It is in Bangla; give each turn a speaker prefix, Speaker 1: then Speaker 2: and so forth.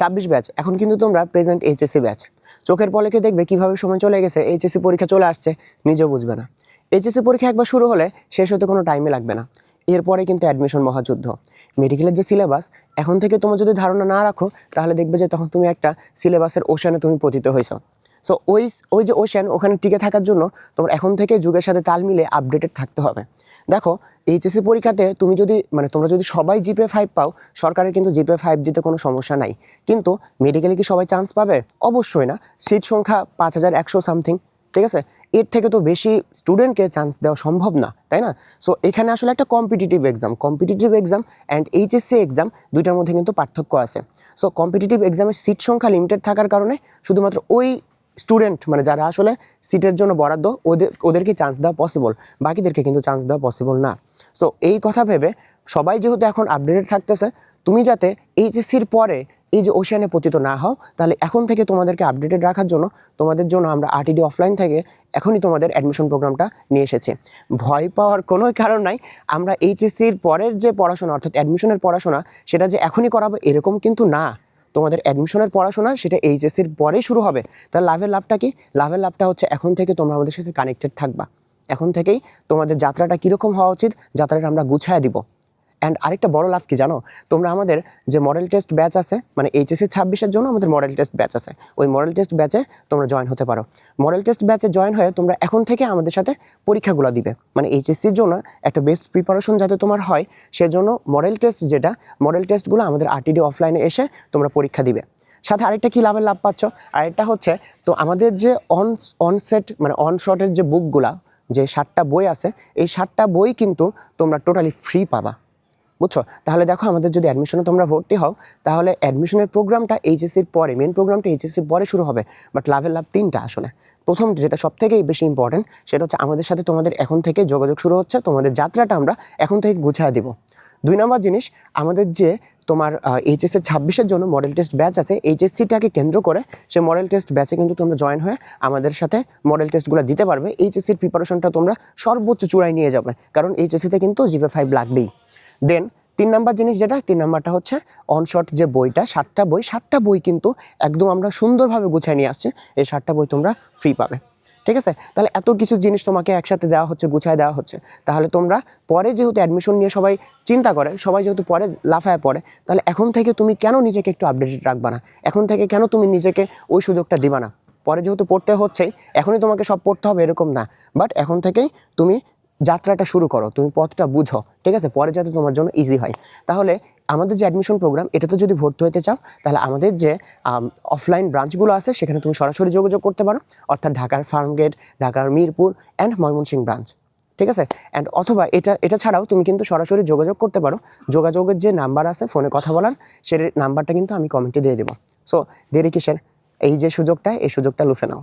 Speaker 1: 26 ব্যাচ, এখন কিন্তু তোমরা প্রেজেন্ট এইচএসসি ব্যাচ। চোখের পলকে দেখবে কিভাবে সময় চলে গেছে, এইচএসসি পরীক্ষা চলে আসছে, নিজেও বুঝবে না। এইচএসসি পরীক্ষা একবার শুরু হলে শেষ হতে কোনো টাইমে লাগবে না। এরপরে কিন্তু অ্যাডমিশন মহাযুদ্ধ। মেডিকেলের যে সিলেবাস, এখন থেকে তোমার যদি ধারণা না রাখো তাহলে দেখবে যে তখন তুমি একটা সিলেবাসের ওশানে তুমি পতিত হয়েছো। সো ওই যে ওশান, ওখানে টিকে থাকার জন্য তোমার এখন থেকে যুগের সাথে তাল মিলে আপডেটেড থাকতে হবে। দেখো, এইচএসসি পরীক্ষাতে তুমি যদি তোমরা যদি সবাই জিপিএ 5 পাও, সরকারের কিন্তু জিপিএ 5 দিতে কোনো সমস্যা নাই। কিন্তু মেডিকেলে কি সবাই চান্স পাবে? অবশ্যই না। সিট সংখ্যা 5100 সামথিং, ঠিক আছে? এর থেকে তো বেশি স্টুডেন্টকে চান্স দেওয়া সম্ভব না, তাই না? সো এখানে আসলে একটা competitive exam and HSC exam, দুইটার মধ্যে কিন্তু পার্থক্য আছে। সো কম্পিটিটিভ এক্সামের সিট সংখ্যা লিমিটেড থাকার কারণে শুধুমাত্র ওই স্টুডেন্ট যারা আসলে সিটের জন্য বরাদ্দ, ওদেরকে চান্স দেওয়া পসিবল, বাকিদেরকে কিন্তু চান্স দেওয়া পসিবল না। সো এই কথা ভেবে সবাই যেহেতু এখন আপডেটেড থাকতেছে, তুমি যাতে এইচএসসির পরে এই যে ওশানে পতিত না হও, তাহলে এখন থেকে তোমাদেরকে আপডেটেড রাখার জন্য তোমাদের জন্য আমরা আরটিডি অফলাইন থেকে এখনই তোমাদের অ্যাডমিশন প্রোগ্রামটা নিয়ে এসেছি। ভয় পাওয়ার কোনো কারণ নাই। আমরা এইচএসসির পরের যে পড়াশোনা, অর্থাৎ অ্যাডমিশনের পড়াশোনা, সেটা যে এখনই করাবো এরকম কিন্তু না। তোমাদের অ্যাডমিশনের পড়াশোনা সেটা এইচএসসির পরেই শুরু হবে। তাহলে লাভের লাভটা কি? লাভের লাভটা হচ্ছে এখন থেকে তোমরা আমাদের সাথে কানেক্টেড থাকবা। এখন থেকেই তোমাদের যাত্রাটা কীরকম হওয়া উচিত, যাত্রাটা আমরা গুছায় দিব। অ্যান্ড আরেকটা বড় লাভ কি জানো? তোমরা আমাদের যে মডেল টেস্ট ব্যাচ আছে, এইচএসসি 26-এর জন্য আমাদের মডেল টেস্ট ব্যাচ আছে, ওই মডেল টেস্ট ব্যাচে তোমরা জয়েন হতে পারো। মডেল টেস্ট ব্যাচে জয়েন হয়ে তোমরা এখন থেকে আমাদের সাথে পরীক্ষাগুলো দিবে। এইচএসসির জন্য একটা বেস্ট প্রিপারেশন যাতে তোমার হয়, সেজন্য মডেল টেস্টগুলো আমাদের আরটিডি অফলাইনে এসে তোমরা পরীক্ষা দিবে। সাথে আরেকটা কি লাভের লাভ পাচ্ছ, আরেকটা হচ্ছে তো আমাদের যে অনশটের যে বুকগুলা, যে 7টা বই আছে, এই 7টা বই কিন্তু তোমরা টোটালি ফ্রি পাবা, বুঝছো? তাহলে দেখো, আমাদের যদি অ্যাডমিশনে তোমরা ভর্তি হও, তাহলে অ্যাডমিশনের প্রোগ্রামটা এইচএসসির পরে, মেন প্রোগ্রামটা এইচএসসির পরে শুরু হবে। বাট লাভের লাভ 3টা আসলে। প্রথম যেটা সবথেকেই বেশি ইম্পর্টেন্ট, সেটা হচ্ছে আমাদের সাথে তোমাদের এখন থেকে যোগাযোগ শুরু হচ্ছে, তোমাদের যাত্রাটা আমরা এখন থেকে গুছিয়ে দিব। 2 নম্বর জিনিস, আমাদের যে তোমার এইচএসসি 26-এর জন্য মডেল টেস্ট ব্যাচ আছে, এইচএসসিটাকে কেন্দ্র করে সে মডেল টেস্ট ব্যাচে কিন্তু তোমরা জয়েন হয়ে আমাদের সাথে মডেল টেস্টগুলো দিতে পারবে। এইচএসসির প্রিপারেশনটা তোমরা সর্বোচ্চ চূড়ায় নিয়ে যাবে, কারণ এইচএসসিতে কিন্তু জিপিএ 5 লাগবেই। দেন 3 নম্বর জিনিস যেটা, 3 নম্বরটা হচ্ছে অনশট যে বইটা, 7টা বই কিন্তু একদম আমরা সুন্দরভাবে গুছিয়ে নিয়ে আসছি। এই 7টা বই তোমরা ফ্রি পাবে, ঠিক আছে? তাহলে এত কিছু জিনিস তোমাকে একসাথে দেওয়া হচ্ছে, গুছিয়ে দেওয়া হচ্ছে। তাহলে তোমরা পরে যেহেতু অ্যাডমিশন নিয়ে সবাই চিন্তা করে, সবাই যেহেতু পরে লাফায় পড়ে, তাহলে এখন থেকে তুমি কেন নিজেকে একটু আপডেটেড রাখবা না? এখন থেকে কেন তুমি নিজেকে ওই সুযোগটা দিবা না? পরে যেহেতু পড়তে হচ্ছেই, এখনই তোমাকে সব পড়তে হবে এরকম না, বাট এখন থেকেই তুমি যাত্রাটা শুরু করো, তুমি পথটা বুঝো, ঠিক আছে? পরে যাতে তোমার জন্য ইজি হয়। তাহলে আমাদের যে অ্যাডমিশন প্রোগ্রাম, এটাতে যদি ভর্তি হতে চাও, তাহলে আমাদের যে অফলাইন ব্রাঞ্চগুলো আছে সেখানে তুমি সরাসরি যোগাযোগ করতে পারো, অর্থাৎ ঢাকার ফার্মগেট, ঢাকার মিরপুর অ্যান্ড ময়মনসিংহ ব্রাঞ্চ, ঠিক আছে? অ্যান্ড অথবা এটা ছাড়াও তুমি কিন্তু সরাসরি যোগাযোগ করতে পারো। যোগাযোগের যে নাম্বার আছে ফোনে কথা বলার, সেই নাম্বারটা কিন্তু আমি কমেন্টে দিয়ে দেবো। সো দেরি কিসের? এই যে সুযোগটা, এই সুযোগটা লুফে নাও।